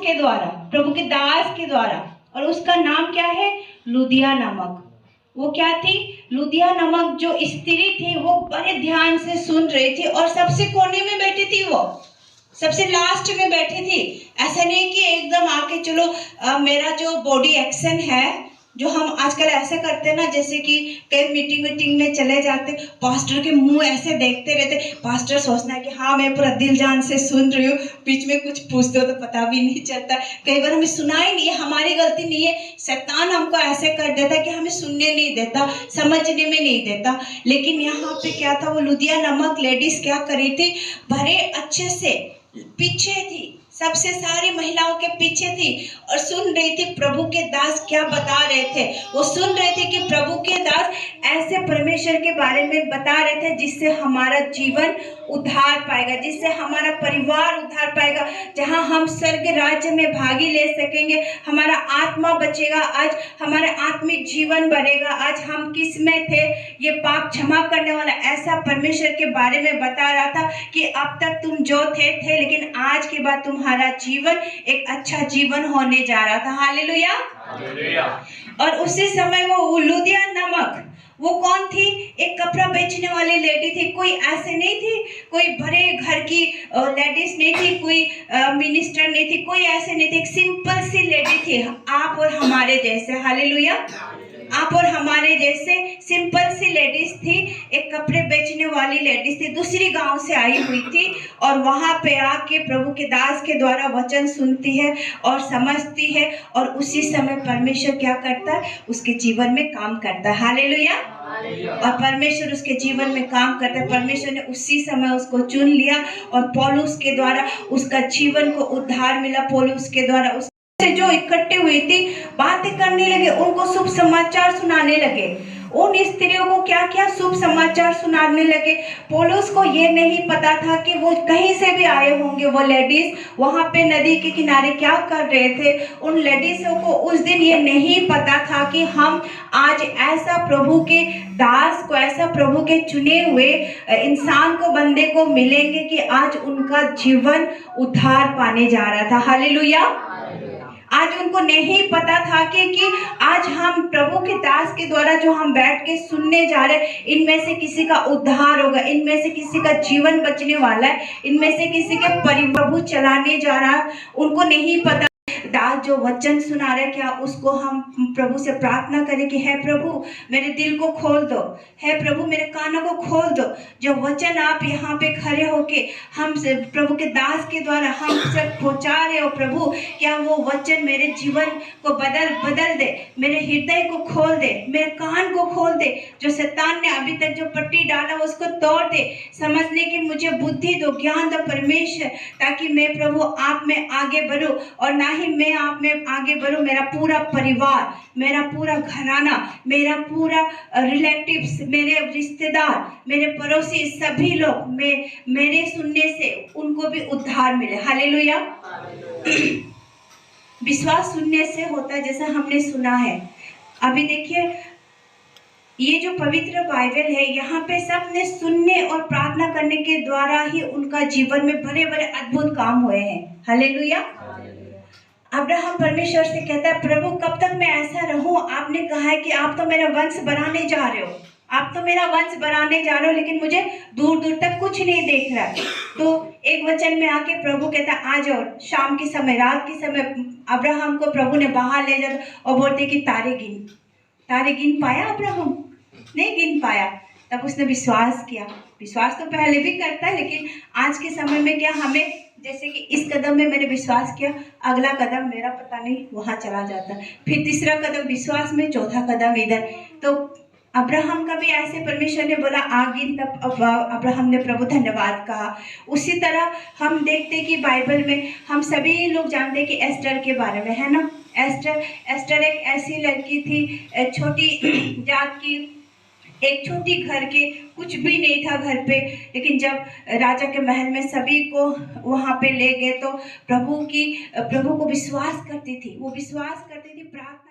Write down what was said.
के द्वारा, प्रभु के दास के द्वारा, और उसका नाम क्या है? लुदिया नामक। वो क्या थी? लुदिया नामक जो स्त्री थी, वो बड़े ध्यान से सुन रही थी और सबसे कोने में बैठी थी, वो सबसे लास्ट में बैठी थी। ऐसा नहीं कि एकदम आके चलो मेरा जो बॉडी एक्शन है, जो हम आजकल ऐसे करते हैं ना, जैसे कि कई मीटिंग में चले जाते, पास्टर के मुंह ऐसे देखते रहते, पास्टर सोचना है कि हाँ मैं पूरा दिल जान से सुन रही हूँ, बीच में कुछ पूछते हो तो पता भी नहीं चलता। कई बार हमें सुनाई नहीं है, हमारी गलती नहीं है, शैतान हमको ऐसे कर देता है कि हमें सुनने नहीं देता, समझने में नहीं देता। लेकिन यहाँ पे क्या था, वो लुदिया नामक लेडीज क्या करी थी, बड़े अच्छे से पीछे थी, सबसे सारी महिलाओं के पीछे थी और सुन रही थी प्रभु के दास क्या बता रहे थे। वो सुन रहे थे कि प्रभु के दास ऐसे परमेश्वर के बारे में बता रहे थे जिससे हमारा जीवन उद्धार पाएगा, जिससे हमारा परिवार उद्धार पाएगा, जहां हम स्वर्ग राज्य में भागी ले सकेंगे, हमारा आत्मा बचेगा, आज हमारा आत्मिक जीवन बढ़ेगा, आज हम किस में थे, ये पाप क्षमा करने वाला ऐसा परमेश्वर के बारे में बता रहा था कि अब तक तुम जो थे, लेकिन आज के बाद तुम्हारा जीवन एक अच्छा जीवन होने जा रहा था। हालेलुया। और उसी समय वो लुदिया नामक, वो कौन थी? एक कपड़ा बेचने वाली लेडी थी। कोई ऐसे नहीं थी, कोई बड़े घर की लेडीज नहीं थी, कोई मिनिस्टर नहीं थी, कोई ऐसे नहीं थी, एक सिंपल सी लेडी थी, आप और हमारे जैसे। हालेलुया। आप और हमारे जैसे सिंपल सी लेडीज थी, एक कपड़े बेचने वाली लेडीज थी, दूसरी गांव से आई हुई थी और वहां पे आके प्रभु के दास के द्वारा वचन सुनती है और समझती है, और उसी समय परमेश्वर क्या करता है? उसके जीवन में काम करता है। हालेलुया। और परमेश्वर उसके जीवन में काम करता है। परमेश्वर ने उसी समय उसको चुन लिया और पौलुस के द्वारा उसका जीवन को उद्धार मिला। पौलुस के द्वारा उस जो इकट्ठे हुई थी बातें करने लगे, उनको शुभ समाचार सुनाने लगे, उन स्त्रियों को क्या क्या शुभ समाचार सुनाने लगे। पौलुस को ये नहीं पता था कि वो कहीं से भी आए होंगे, वो लेडीज वहां पे नदी के किनारे क्या कर रहे थे। उन लेडीजों को उस दिन ये नहीं पता था कि हम आज ऐसा प्रभु के दास को, ऐसा प्रभु के चुने हुए इंसान को, बंदे को मिलेंगे कि आज उनका जीवन उद्धार पाने जा रहा था। हालेलुया। आज उनको नहीं पता था कि आज हम प्रभु के दास के द्वारा जो हम बैठ के सुनने जा रहे हैं, इनमें से किसी का उद्धार होगा, इनमें से किसी का जीवन बचने वाला है, इनमें से किसी के प्रभु चलाने जा रहा है। उनको नहीं पता। दास जो वचन सुना रहे, क्या उसको हम प्रभु से प्रार्थना करें कि हे प्रभु मेरे दिल को खोल दो, हे प्रभु मेरे कानों को खोल दो, जो वचन आप यहाँ पे खड़े होके हम प्रभु के दास के द्वारा हम सब पहुँचा रहे हो प्रभु, क्या वो वचन मेरे जीवन को बदल दे, मेरे हृदय को खोल दे, मेरे कान को खोल दे, जो शैतान ने अभी तक जो पट्टी डाला उसको तोड़ दे, समझने की मुझे बुद्धि दो, ज्ञान दो परमेश्वर, ताकि मैं प्रभु आप में आगे बढ़ूं, और ना ही मैं आप में आगे बढ़ूं, मेरा पूरा परिवार, मेरा पूरा घराना, मेरा पूरा रिलेटिव्स, मेरे रिश्तेदार, मेरे पड़ोसी, सभी लोग मेरे सुनने से उनको भी उद्धार मिले। हालेलुया। विश्वास सुनने से होता है, जैसा हमने सुना है। अभी देखिए ये जो पवित्र बाइबल है, यहाँ पे सब ने सुनने और प्रार्थना करने के द्वारा ही उनका जीवन में बड़े बड़े अद्भुत काम हुए हैं। हालेलुया। अब्राहम परमेश्वर से कहता है, प्रभु कब तक मैं ऐसा रहूं? आपने कहा है कि आप तो मेरा वंश बढ़ाने जा रहे हो, आप तो मेरा वंश बढ़ाने जा रहे हो, लेकिन मुझे दूर दूर तक कुछ नहीं देख रहा। तो एक वचन में आके प्रभु कहता है आ जाओ। शाम के समय, रात के समय अब्राहम को प्रभु ने बाहर ले जाता और बोलते कि तारे गिन पाया? अब्राहम नहीं गिन पाया। तब उसने विश्वास किया। विश्वास तो पहले भी करता है, लेकिन आज के समय में क्या हमें, जैसे कि इस कदम में मैंने विश्वास किया, अगला कदम मेरा पता नहीं वहां चला जाता, फिर तीसरा कदम विश्वास में, चौथा कदम इधर। तो अब्राहम का भी ऐसे परमेश्वर ने बोला आगे, तब अब्राहम ने प्रभु धन्यवाद कहा। उसी तरह हम देखते कि बाइबल में हम सभी लोग जानते कि एस्टर के बारे में, है ना। एस्टर एक ऐसी लड़की थी, छोटी जात की, एक छोटी घर के, कुछ भी नहीं था घर पे, लेकिन जब राजा के महल में सभी को वहां पे ले गए तो प्रभु को विश्वास करती थी, वो विश्वास करती थी, प्रार्थना